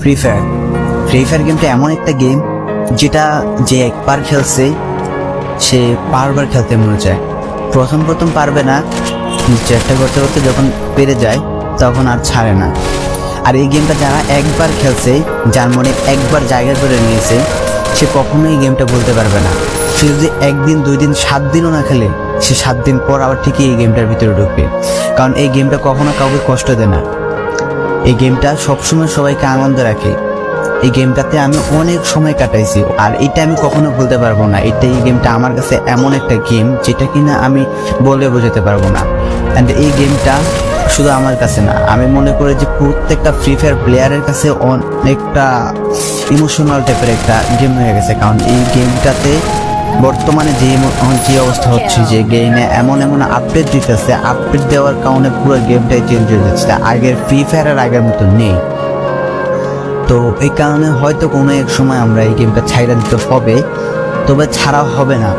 Free fire. Free fire গেমটা এমন একটা গেম যেটা যে একবার খেলছে সে বারবার খেলতে মনে চায়। প্রথম পারবে না, চেষ্টা করতে করতে যখন পেরে যায় তখন আর ছাড়ে না। আর এই গেমটা যারা একবার খেলছে, যার মনে একবার জায়গা করে নিয়েছে, সে কখনোই গেমটা বলতে পারবে না। সে যদি 1 দিন 2 দিন 7 দিনও না খেলে, সে 7 দিন পর আবার ঠিকই এই গেমটার ভিতরে ঢুকবে। কারণ এই গেমটা কখনো কাউকে কষ্ট দেয় না। এই গেমটা সবসময় সবাইকে আনন্দ রাখে। এই গেমটাতে আমি অনেক সময় কাটাইছি, আর এটা আমি কখনো ভুলতে পারবো না। এই গেমটা আমার কাছে এমন একটা গেম যেটা কিনা আমি বলে বোঝাতে পারবো না। অ্যান্ড এই গেমটা শুধু আমার কাছে না, আমি মনে করি যে প্রত্যেকটা ফ্রি ফায়ার প্লেয়ারের কাছে অনেকটা ইমোশনাল টাইপের একটা গেম হয়ে গেছে। কারণ এই গেমটাতে বর্তমানে যে অবস্থা হচ্ছে, যে গেমে এমন আপডেট দিতেছে, আপডেট দেওয়ার কারণে পুরো গেমটাই চেঞ্জ হয়ে যাচ্ছে। আগের ফ্রি ফায়ারের আগের মতো নেই। তো এই কারণে হয়তো কোনো এক সময় আমরা এই গেমটা ছাইড়া দিতে হবে, তবে ছাড়া হবে না।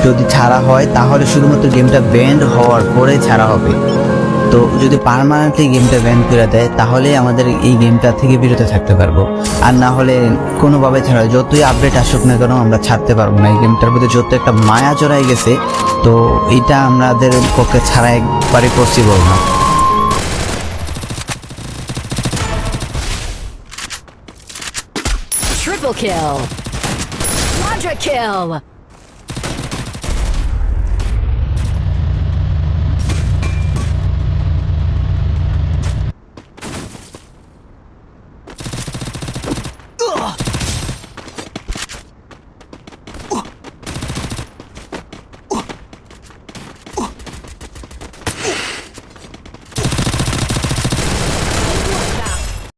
যদি ছাড়া হয় তাহলে শুধুমাত্র গেমটা ব্যান্ড হওয়ার পরে ছাড়া হবে। তো যদি পার্মানেন্টলি গেমটা ব্যান করে দেয় তাহলে আমাদের এই গেমটা থেকে বিরত থাকতে পারবো। আর না হলে কোনোভাবে ছাড়া, যতই আপডেট আসুক না কেন আমরা ছাড়তে পারবো না। এই গেমটার প্রতি যত একটা মায়া জড়াই গেছে, তো এটা আমাদের পক্ষে ছাড়া একবারে পসিবল না। Triple kill! Quadra kill!